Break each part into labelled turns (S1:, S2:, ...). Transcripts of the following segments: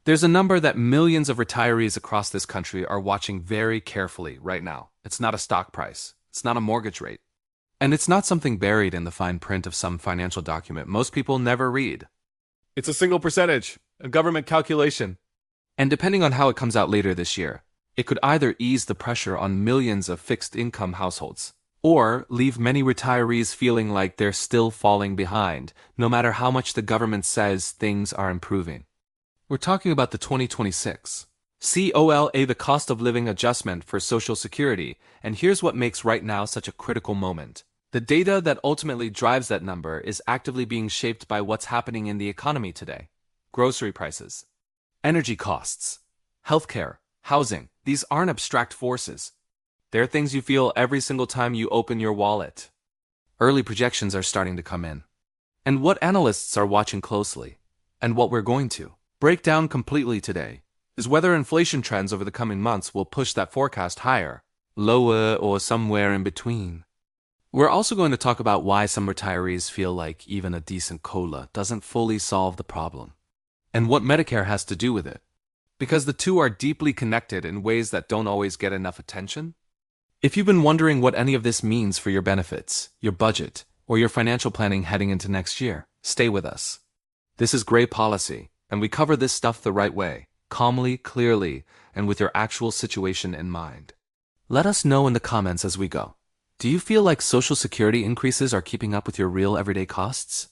S1: There's a number that millions of retirees across this country are watching very carefully right now. It's not a stock price. It's not a mortgage rate. And it's not something buried in the fine print of some financial document most people never read. It's a single percentage, a government calculation. And depending on how it comes out later this year, it could either ease the pressure on millions of fixed-income households, or leave many retirees feeling like they're still falling behind, no matter how much the government says things are improving. We're talking about the 2026 COLA, the cost of living adjustment for Social Security, and here's what makes right now such a critical moment. The data that ultimately drives that number is actively being shaped by what's happening in the economy today. Grocery prices, energy costs, healthcare, housing, these aren't abstract forces. They're things you feel every single time you open your wallet. Early projections are starting to come in. And what analysts are watching closely, and what we're going to break down completely today, is whether inflation trends over the coming months will push that forecast higher, lower, or somewhere in between. We're also going to talk about why some retirees feel like even a decent COLA doesn't fully solve the problem, and what Medicare has to do with it, because the two are deeply connected in ways that don't always get enough attention. If you've been wondering what any of this means for your benefits, your budget, or your financial planning heading into next year, stay with us. This is Gray Policy, and we cover this stuff the right way, calmly, clearly, and with your actual situation in mind. Let us know in the comments as we go. Do you feel like Social Security increases are keeping up with your real everyday costs?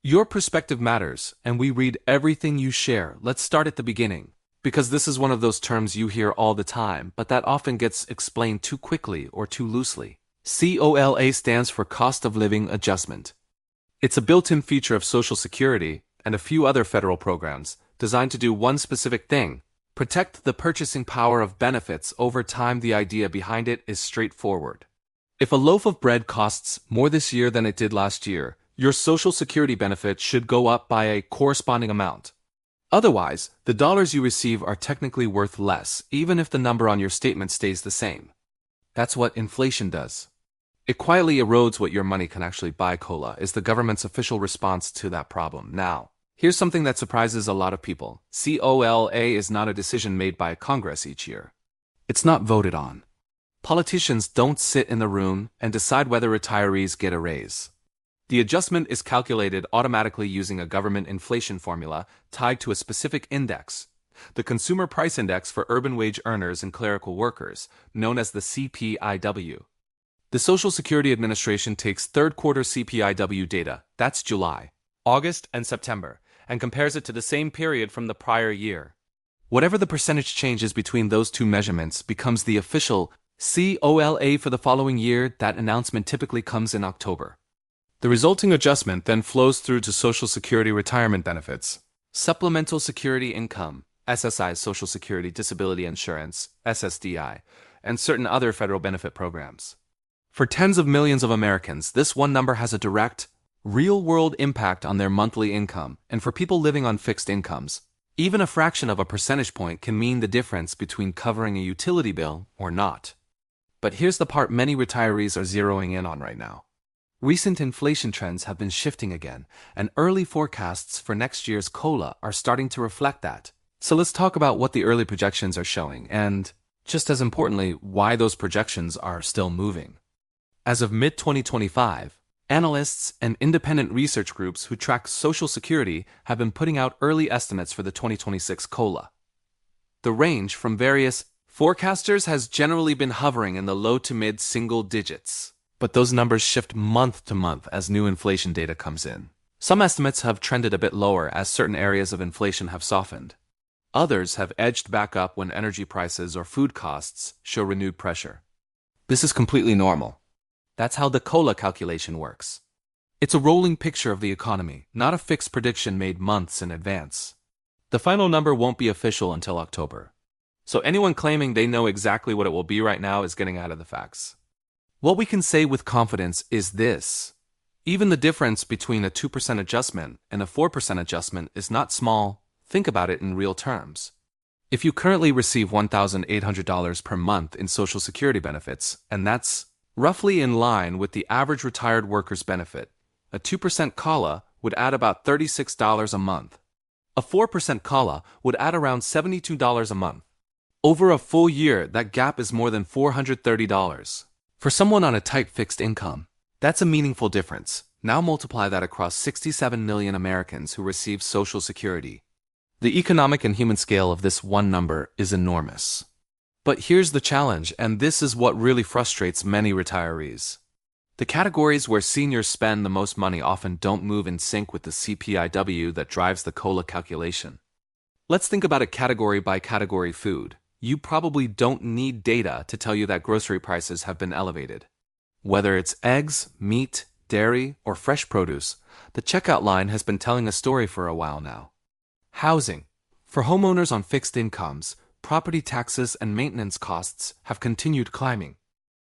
S1: Your perspective matters, and we read everything you share. Let's start at the beginning, because this is one of those terms you hear all the time, but that often gets explained too quickly or too loosely. COLA stands for Cost of Living Adjustment. It's a built-in feature of Social Security and a few other federal programs designed to do one specific thing: protect the purchasing power of benefits over time. The idea behind it is straightforward. If a loaf of bread costs more this year than it did last year, your Social Security benefit should go up by a corresponding amount. Otherwise, the dollars you receive are technically worth less, even if the number on your statement stays the same. That's what inflation does. It quietly erodes what your money can actually buy. COLA is the government's official response to that problem. Now, here's something that surprises a lot of people. COLA is not a decision made by Congress each year. It's not voted on. Politicians don't sit in the room and decide whether retirees get a raise. The adjustment is calculated automatically using a government inflation formula tied to a specific index, the Consumer Price Index for urban wage earners and clerical workers, known as the CPIW. The Social Security Administration takes third-quarter CPIW data, that's July, August, and September, and compares it to the same period from the prior year. Whatever the percentage changes between those two measurements becomes the official COLA for the following year. That announcement typically comes in October. The resulting adjustment then flows through to Social Security retirement benefits, Supplemental Security Income, SSI, Social Security Disability Insurance, SSDI, and certain other federal benefit programs. For tens of millions of Americans, this one number has a direct, real-world impact on their monthly income, and for people living on fixed incomes, even a fraction of a percentage point can mean the difference between covering a utility bill or not. But here's the part many retirees are zeroing in on right now. Recent inflation trends have been shifting again, and early forecasts for next year's COLA are starting to reflect that. So let's talk about what the early projections are showing, and, just as importantly, why those projections are still moving. As of mid-2025, analysts and independent research groups who track Social Security have been putting out early estimates for the 2026 COLA. The range from various forecasters has generally been hovering in the low to mid single digits, but those numbers shift month to month as new inflation data comes in. Some estimates have trended a bit lower as certain areas of inflation have softened. Others have edged back up when energy prices or food costs show renewed pressure. This is completely normal. That's how the COLA calculation works. It's a rolling picture of the economy, not a fixed prediction made months in advance. The final number won't be official until October. So anyone claiming they know exactly what it will be right now is getting out of the facts. What we can say with confidence is this: even the difference between a 2% adjustment and a 4% adjustment is not small. Think about it in real terms. If you currently receive $1,800 per month in Social Security benefits, and that's roughly in line with the average retired worker's benefit, a 2% COLA would add about $36 a month. A 4% COLA would add around $72 a month. Over a full year, that gap is more than $430. For someone on a tight fixed income, that's a meaningful difference. Now multiply that across 67 million Americans who receive Social Security. The economic and human scale of this one number is enormous. But here's the challenge, and this is what really frustrates many retirees. The categories where seniors spend the most money often don't move in sync with the CPIW that drives the COLA calculation. Let's think about it category by category. Food. You probably don't need data to tell you that grocery prices have been elevated. Whether it's eggs, meat, dairy, or fresh produce, the checkout line has been telling a story for a while now. Housing. For homeowners on fixed incomes, property taxes and maintenance costs have continued climbing.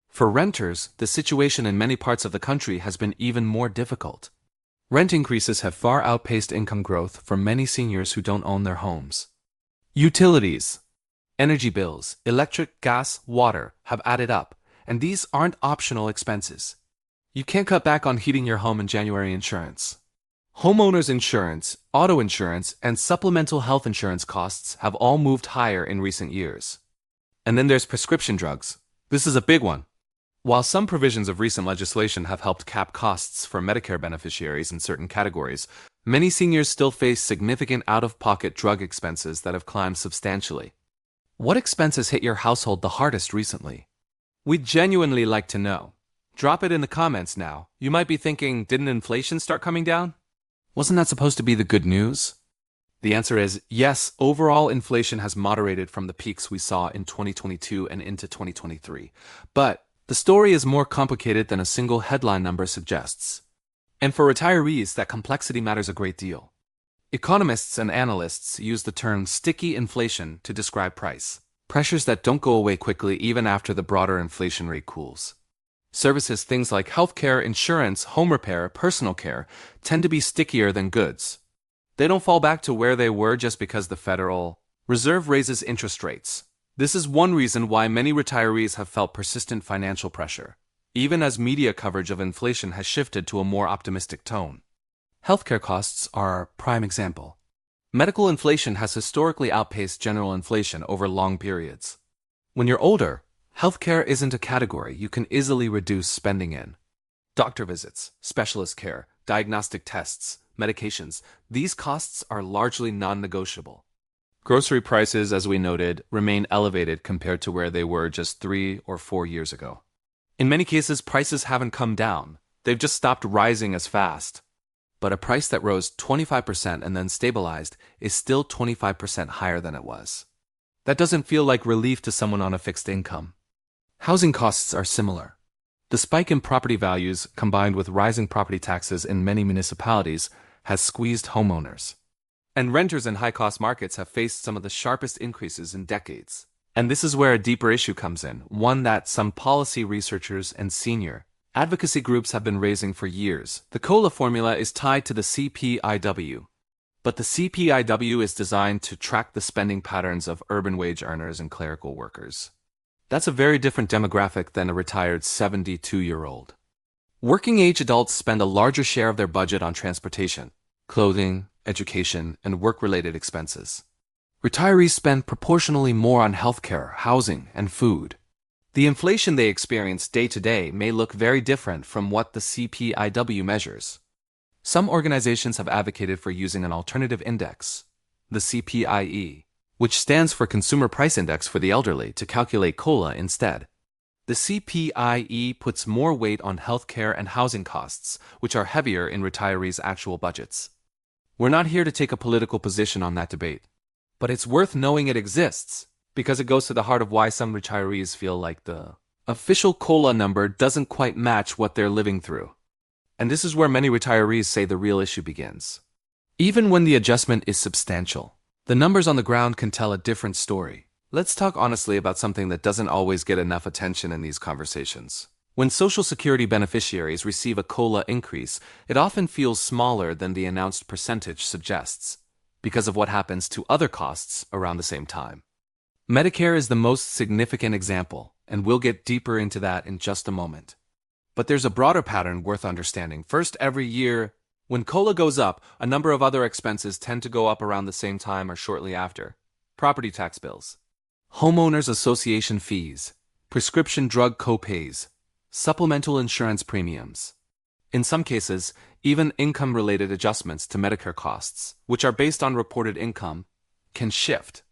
S1: For renters, the situation in many parts of the country has been even more difficult. Rent increases have far outpaced income growth for many seniors who don't own their homes. Utilities. Energy bills, electric, gas, water have added up, and these aren't optional expenses. You can't cut back on heating your home and January insurance. Homeowners insurance, auto insurance, and supplemental health insurance costs have all moved higher in recent years. And then there's prescription drugs. This is a big one. While some provisions of recent legislation have helped cap costs for Medicare beneficiaries in certain categories, many seniors still face significant out-of-pocket drug expenses that have climbed substantially. What expenses hit your household the hardest recently? We'd genuinely like to know. Drop it in the comments now. You might be thinking, didn't inflation start coming down? Wasn't that supposed to be the good news? The answer is yes, overall inflation has moderated from the peaks we saw in 2022 and into 2023. But the story is more complicated than a single headline number suggests. And for retirees, that complexity matters a great deal. Economists and analysts use the term sticky inflation to describe price pressures that don't go away quickly even after the broader inflation rate cools. Services, things like healthcare, insurance, home repair, personal care, tend to be stickier than goods. They don't fall back to where they were just because the Federal Reserve raises interest rates. This is one reason why many retirees have felt persistent financial pressure, even as media coverage of inflation has shifted to a more optimistic tone. Healthcare costs are a prime example. Medical inflation has historically outpaced general inflation over long periods. When you're older, healthcare isn't a category you can easily reduce spending in. Doctor visits, specialist care, diagnostic tests, medications, these costs are largely non-negotiable. Grocery prices, as we noted, remain elevated compared to where they were just 3 or 4 years ago. In many cases, prices haven't come down. They've just stopped rising as fast. But a price that rose 25% and then stabilized is still 25% higher than it was. That doesn't feel like relief to someone on a fixed income. Housing costs are similar. The spike in property values, combined with rising property taxes in many municipalities, has squeezed homeowners. And renters in high-cost markets have faced some of the sharpest increases in decades. And this is where a deeper issue comes in, one that some policy researchers and senior advocacy groups have been raising for years. The COLA formula is tied to the CPIW. But the CPIW is designed to track the spending patterns of urban wage earners and clerical workers. That's a very different demographic than a retired 72-year-old. Working-age adults spend a larger share of their budget on transportation, clothing, education, and work-related expenses. Retirees spend proportionally more on healthcare, housing, and food. The inflation they experience day to day may look very different from what the CPIW measures. Some organizations have advocated for using an alternative index, the CPIE, which stands for Consumer Price Index for the elderly, to calculate COLA instead. The CPIE puts more weight on healthcare and housing costs, which are heavier in retirees' actual budgets. We're not here to take a political position on that debate, but it's worth knowing it exists, because it goes to the heart of why some retirees feel like the official COLA number doesn't quite match what they're living through. And this is where many retirees say the real issue begins. Even when the adjustment is substantial, the numbers on the ground can tell a different story. Let's talk honestly about something that doesn't always get enough attention in these conversations. When Social Security beneficiaries receive a COLA increase, it often feels smaller than the announced percentage suggests, because of what happens to other costs around the same time. Medicare is the most significant example, and we'll get deeper into that in just a moment. But there's a broader pattern worth understanding. First, every year, When COLA goes up, a number of other expenses tend to go up around the same time or shortly after. Property tax bills, homeowners association fees, prescription drug copays, supplemental insurance premiums. In some cases, even income-related adjustments to Medicare costs, which are based on reported income, can shift.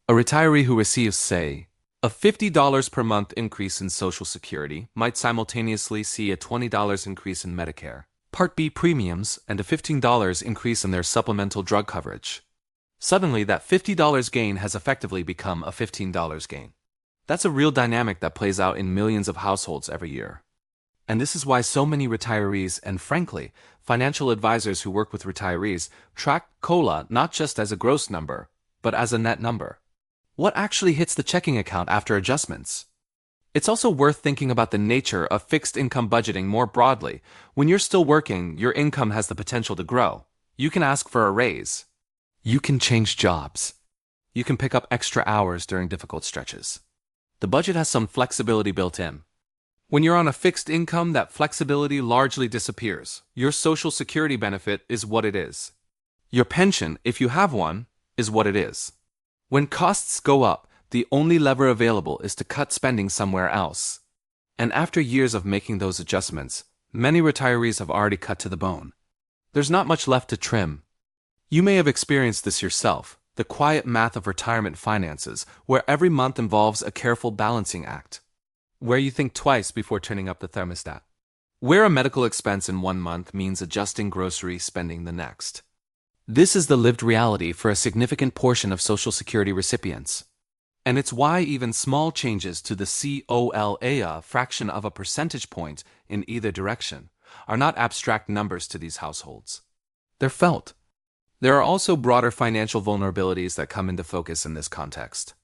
S1: A retiree who receives, say, a $50 per month increase in Social Security might simultaneously see a $20 increase in Medicare, Part B premiums, and a $15 increase in their supplemental drug coverage. Suddenly, that $50 gain has effectively become a $15 gain. That's a real dynamic that plays out in millions of households every year. And this is why so many retirees and, frankly, financial advisors who work with retirees track COLA not just as a gross number, but as a net number. What actually hits the checking account after adjustments? It's also worth thinking about the nature of fixed income budgeting more broadly. When you're still working, your income has the potential to grow. You can ask for a raise. You can change jobs. You can pick up extra hours during difficult stretches. The budget has some flexibility built in. When you're on a fixed income, that flexibility largely disappears. Your Social Security benefit is what it is. Your pension, if you have one, is what it is. When costs go up, the only lever available is to cut spending somewhere else. And after years of making those adjustments, many retirees have already cut to the bone. There's not much left to trim. You may have experienced this yourself, the quiet math of retirement finances, where every month involves a careful balancing act, where you think twice before turning up the thermostat, where a medical expense in one month means adjusting grocery spending the next. This is the lived reality for a significant portion of Social Security recipients. And it's why even small changes to the COLA fraction of a percentage point in either direction are not abstract numbers to these households. They're felt. There are also broader financial vulnerabilities that come into focus in this context.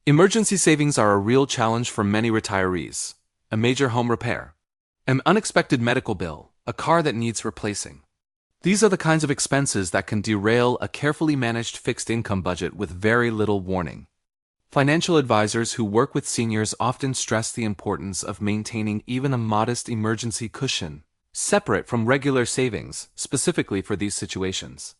S1: Emergency savings are a real challenge for many retirees. A major home repair, an unexpected medical bill, a car that needs replacing. These are the kinds of expenses that can derail a carefully managed fixed income budget with very little warning. Financial advisors who work with seniors often stress the importance of maintaining even a modest emergency cushion, separate from regular savings, specifically for these situations.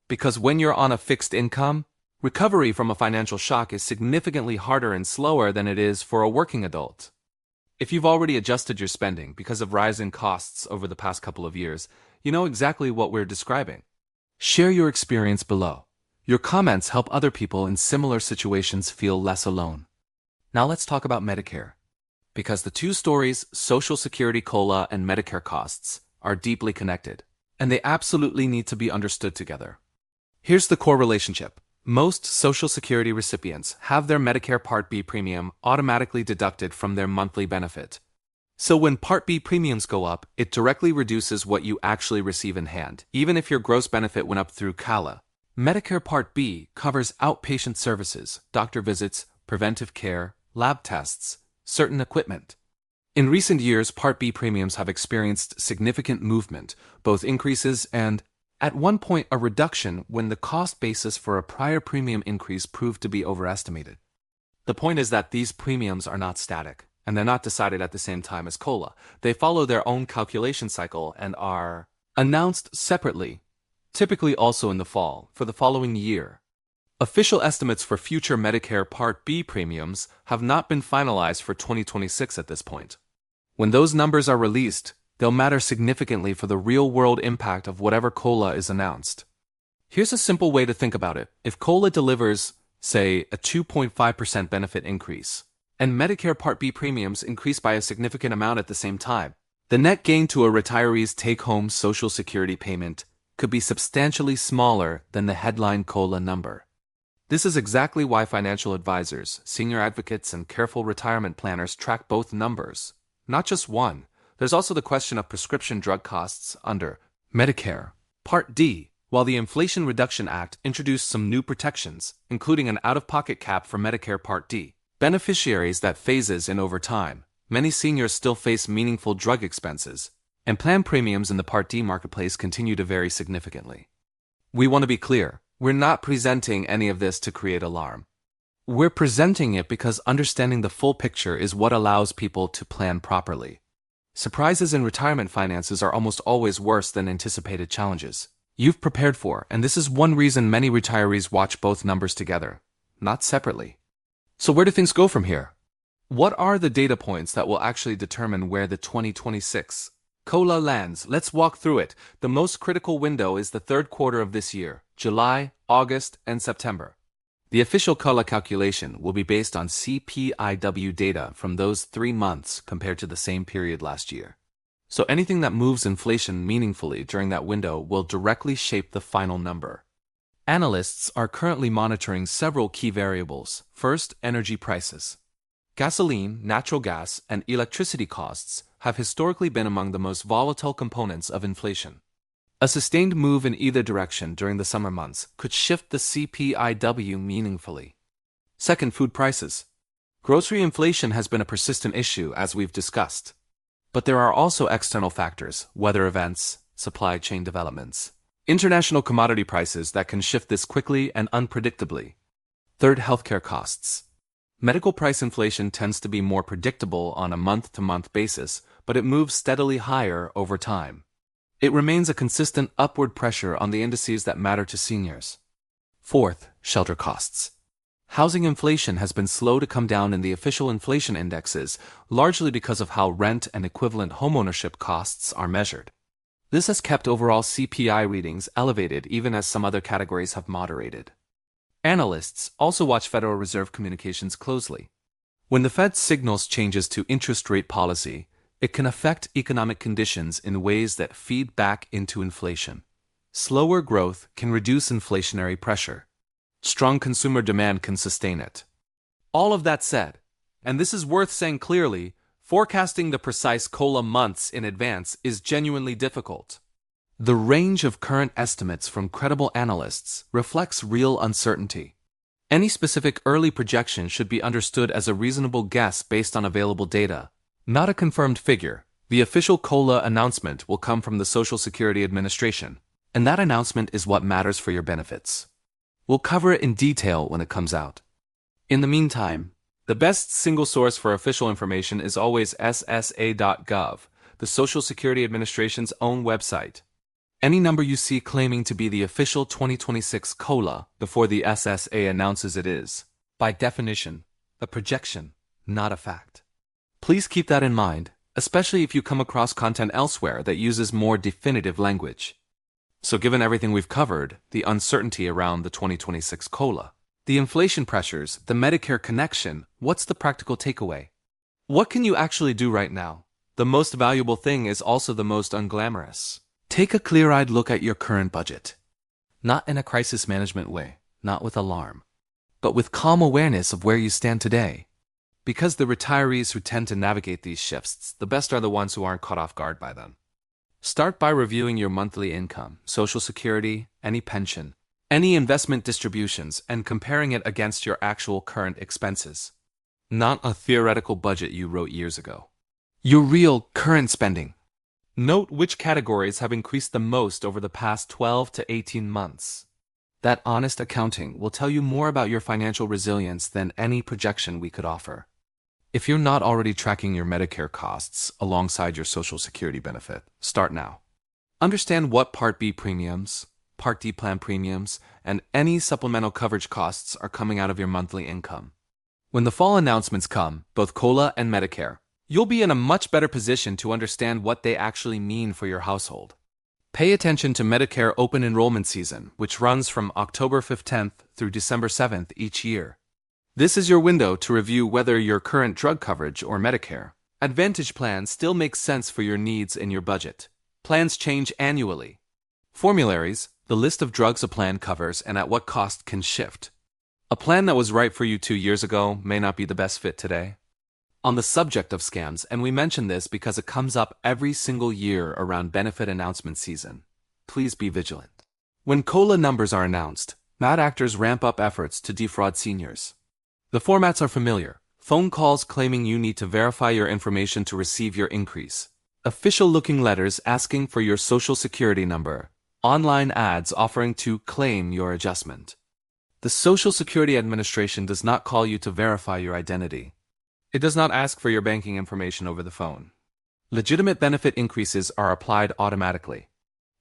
S1: Because when you're on a fixed income, recovery from a financial shock is significantly harder and slower than it is for a working adult. If you've already adjusted your spending because of rising costs over the past couple of years, you know exactly what we're describing. Share your experience below. Your comments help other people in similar situations feel less alone. Now let's talk about Medicare. Because the two stories, Social Security COLA and Medicare costs, are deeply connected, and they absolutely need to be understood together. Here's the core relationship. Most Social Security recipients have their Medicare Part B premium automatically deducted from their monthly benefit. So when Part B premiums go up, it directly reduces what you actually receive in hand, even if your gross benefit went up through CALA. Medicare Part B covers outpatient services, doctor visits, preventive care, lab tests, certain equipment. In recent years, Part B premiums have experienced significant movement, both increases and, at one point, a reduction when the cost basis for a prior premium increase proved to be overestimated. The point is that these premiums are not static, and they're not decided at the same time as COLA. They follow their own calculation cycle and are announced separately, typically also in the fall, for the following year. Official estimates for future Medicare Part B premiums have not been finalized for 2026 at this point. When those numbers are released, they'll matter significantly for the real-world impact of whatever COLA is announced. Here's a simple way to think about it. If COLA delivers, say, a 2.5% benefit increase, and Medicare Part B premiums increase by a significant amount at the same time, the net gain to a retiree's take-home Social Security payment could be substantially smaller than the headline COLA number. This is exactly why financial advisors, senior advocates, and careful retirement planners track both numbers, not just one. There's also the question of prescription drug costs under Medicare Part D. While the Inflation Reduction Act introduced some new protections, including an out-of-pocket cap for Medicare Part D beneficiaries that phases in over time, many seniors still face meaningful drug expenses, and plan premiums in the Part D marketplace continue to vary significantly. We want to be clear, we're not presenting any of this to create alarm. We're presenting it because understanding the full picture is what allows people to plan properly. Surprises in retirement finances are almost always worse than anticipated challenges you've prepared for, and this is one reason many retirees watch both numbers together, not separately. So where do things go from here? What are the data points that will actually determine where the 2026 COLA lands? Let's walk through it. The most critical window is the third quarter of this year, July, August, and September. The official COLA calculation will be based on CPIW data from those 3 months compared to the same period last year. So anything that moves inflation meaningfully during that window will directly shape the final number. Analysts are currently monitoring several key variables. First, energy prices. Gasoline, natural gas, and electricity costs have historically been among the most volatile components of inflation. A sustained move in either direction during the summer months could shift the CPIW meaningfully. Second, food prices. Grocery inflation has been a persistent issue, as we've discussed. But there are also external factors, weather events, supply chain developments, international commodity prices that can shift this quickly and unpredictably. Third, healthcare costs. Medical price inflation tends to be more predictable on a month-to-month basis, but it moves steadily higher over time. It remains a consistent upward pressure on the indices that matter to seniors. Fourth, shelter costs. Housing inflation has been slow to come down in the official inflation indexes, largely because of how rent and equivalent homeownership costs are measured. This has kept overall CPI readings elevated even as some other categories have moderated. Analysts also watch Federal Reserve communications closely. When the Fed signals changes to interest rate policy, it can affect economic conditions in ways that feed back into inflation. Slower growth can reduce inflationary pressure. Strong consumer demand can sustain it. All of that said, and this is worth saying clearly, forecasting the precise COLA months in advance is genuinely difficult. The range of current estimates from credible analysts reflects real uncertainty. Any specific early projection should be understood as a reasonable guess based on available data, not a confirmed figure. The official COLA announcement will come from the Social Security Administration, and that announcement is what matters for your benefits. We'll cover it in detail when it comes out. In the meantime, the best single source for official information is always SSA.gov, the Social Security Administration's own website. Any number you see claiming to be the official 2026 COLA before the SSA announces it is, by definition, a projection, not a fact. Please keep that in mind, especially if you come across content elsewhere that uses more definitive language. So given everything we've covered, the uncertainty around the 2026 COLA, the inflation pressures, the Medicare connection, what's the practical takeaway? What can you actually do right now? The most valuable thing is also the most unglamorous. Take a clear-eyed look at your current budget. Not in a crisis management way, not with alarm, but with calm awareness of where you stand today. Because the retirees who tend to navigate these shifts, the best are the ones who aren't caught off guard by them. Start by reviewing your monthly income, Social Security, any pension, any investment distributions, and comparing it against your actual current expenses. Not a theoretical budget you wrote years ago. Your real current spending. Note which categories have increased the most over the past 12 to 18 months. That honest accounting will tell you more about your financial resilience than any projection we could offer. If you're not already tracking your Medicare costs alongside your Social Security benefit, start now. Understand what Part B premiums, Part D plan premiums, and any supplemental coverage costs are coming out of your monthly income. When the fall announcements come, both COLA and Medicare, you'll be in a much better position to understand what they actually mean for your household. Pay attention to Medicare open enrollment season, which runs from October 15th through December 7th each year. This is your window to review whether your current drug coverage or Medicare Advantage plan still makes sense for your needs in your budget. Plans change annually. Formularies, the list of drugs a plan covers and at what cost can shift. A plan that was right for you 2 years ago may not be the best fit today. On the subject of scams, and we mention this because it comes up every single year around benefit announcement season, please be vigilant. When COLA numbers are announced, bad actors ramp up efforts to defraud seniors. The formats are familiar. Phone calls claiming you need to verify your information to receive your increase. Official-looking letters asking for your Social Security number. Online ads offering to claim your adjustment. The Social Security Administration does not call you to verify your identity. It does not ask for your banking information over the phone. Legitimate benefit increases are applied automatically.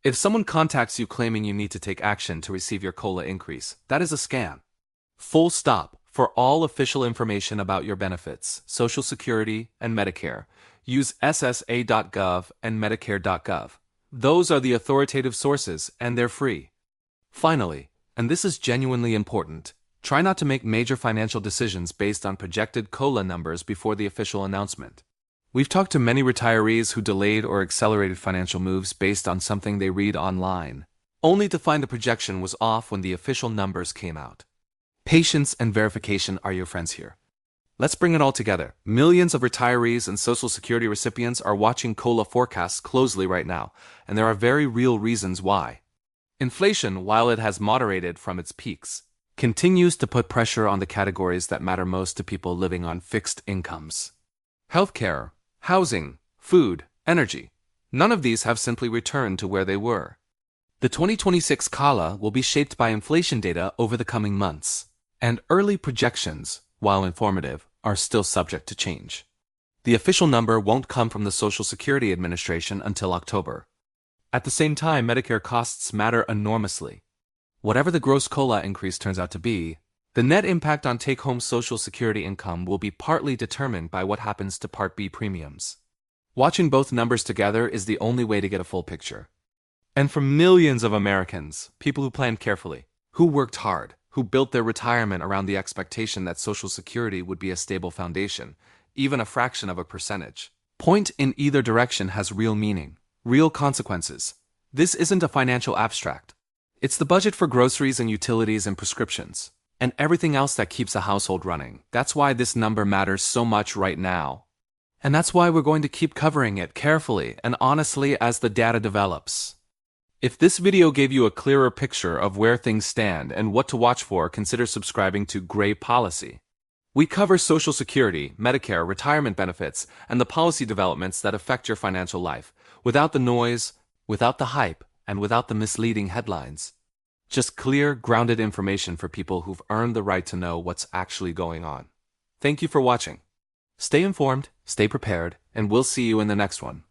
S1: If someone contacts you claiming you need to take action to receive your COLA increase, that is a scam. Full stop. For all official information about your benefits, Social Security, and Medicare, use ssa.gov and medicare.gov. Those are the authoritative sources, and they're free. Finally, and this is genuinely important, try not to make major financial decisions based on projected COLA numbers before the official announcement. We've talked to many retirees who delayed or accelerated financial moves based on something they read online, only to find the projection was off when the official numbers came out. Patience and verification are your friends here. Let's bring it all together. Millions of retirees and Social Security recipients are watching COLA forecasts closely right now, and there are very real reasons why. Inflation, while it has moderated from its peaks, continues to put pressure on the categories that matter most to people living on fixed incomes. Healthcare, housing, food, energy. None of these have simply returned to where they were. The 2026 COLA will be shaped by inflation data over the coming months, and early projections, while informative, are still subject to change. The official number won't come from the Social Security Administration until October. At the same time, Medicare costs matter enormously. Whatever the gross COLA increase turns out to be, the net impact on take-home Social Security income will be partly determined by what happens to Part B premiums. Watching both numbers together is the only way to get a full picture. And for millions of Americans, people who planned carefully, who worked hard, who built their retirement around the expectation that Social Security would be a stable foundation, even a fraction of a percentage. Point in either direction has real meaning, real consequences. This isn't a financial abstract. It's the budget for groceries and utilities and prescriptions, and everything else that keeps a household running. That's why this number matters so much right now. And that's why we're going to keep covering it carefully and honestly as the data develops. If this video gave you a clearer picture of where things stand and what to watch for, consider subscribing to Gray Policy. We cover Social Security, Medicare, retirement benefits, and the policy developments that affect your financial life, without the noise, without the hype, and without the misleading headlines. Just clear, grounded information for people who've earned the right to know what's actually going on. Thank you for watching. Stay informed, stay prepared, and we'll see you in the next one.